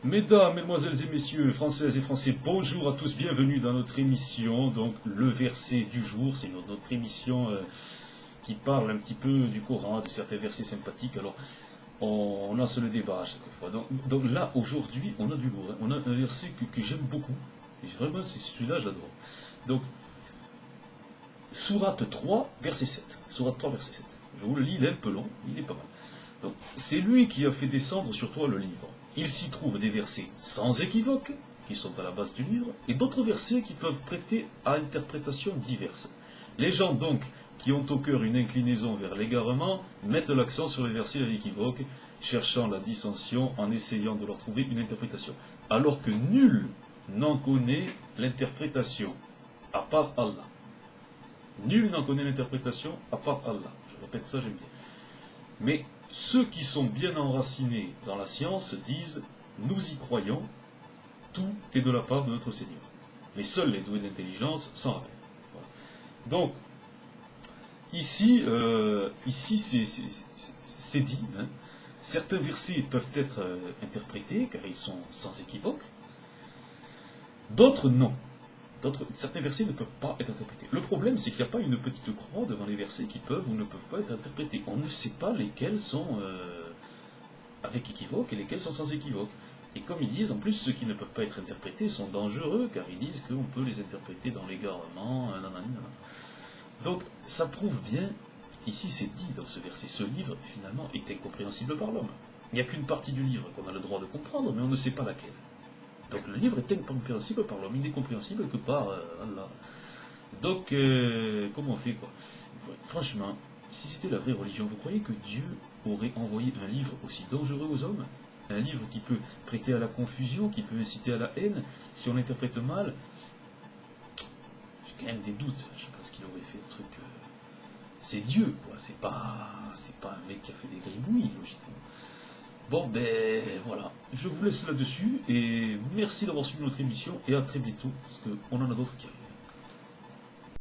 Mesdames, Mesdemoiselles et Messieurs, Françaises et Français, bonjour à tous, bienvenue dans notre émission, donc le verset du jour, c'est notre émission qui parle un petit peu du Coran, de certains versets sympathiques, alors on lance le débat à chaque fois. Donc là, aujourd'hui, on a du lourd, hein. On a un verset que j'aime beaucoup, et vraiment, c'est celui-là, j'adore. Donc, Sourate 3, verset 7. Sourate 3, verset 7. Je vous le lis, il est un peu long, il est pas mal. Donc, c'est lui qui a fait descendre sur toi le livre. Il s'y trouve des versets sans équivoque, qui sont à la base du livre, et d'autres versets qui peuvent prêter à interprétations diverses. Les gens donc qui ont au cœur une inclinaison vers l'égarement mettent l'accent sur les versets à l'équivoque, cherchant la dissension en essayant de leur trouver une interprétation. Alors que nul n'en connaît l'interprétation, à part Allah. Nul n'en connaît l'interprétation, à part Allah. Je répète ça, j'aime bien. Mais ceux qui sont bien enracinés dans la science disent « Nous y croyons, tout est de la part de notre Seigneur. » Mais seuls les doués d'intelligence s'en rappellent. Voilà. Donc, ici c'est dit, hein, certains versets peuvent être interprétés car ils sont sans équivoque, d'autres non. Certains versets ne peuvent pas être interprétés. Le problème, c'est qu'il n'y a pas une petite croix devant les versets qui peuvent ou ne peuvent pas être interprétés. On ne sait pas lesquels sont avec équivoque et lesquels sont sans équivoque. Et comme ils disent, en plus, ceux qui ne peuvent pas être interprétés sont dangereux, car ils disent qu'on peut les interpréter dans l'égarement, Donc, ça prouve bien, ici c'est dit dans ce verset, ce livre, finalement, est incompréhensible par l'homme. Il n'y a qu'une partie du livre qu'on a le droit de comprendre, mais on ne sait pas laquelle. Donc le livre est incompréhensible par l'homme, il n'est compréhensible que par Allah. Donc, comment on fait quoi? Franchement, si c'était la vraie religion, vous croyez que Dieu aurait envoyé un livre aussi dangereux aux hommes? Un livre qui peut prêter à la confusion, qui peut inciter à la haine, si on l'interprète mal? J'ai quand même des doutes, je pense qu'il aurait fait un truc... C'est Dieu, quoi, c'est pas un mec qui a fait des gribouillis, logiquement. Bon, ben voilà, je vous laisse là-dessus et merci d'avoir suivi notre émission et à très bientôt parce qu'on en a d'autres qui arrivent.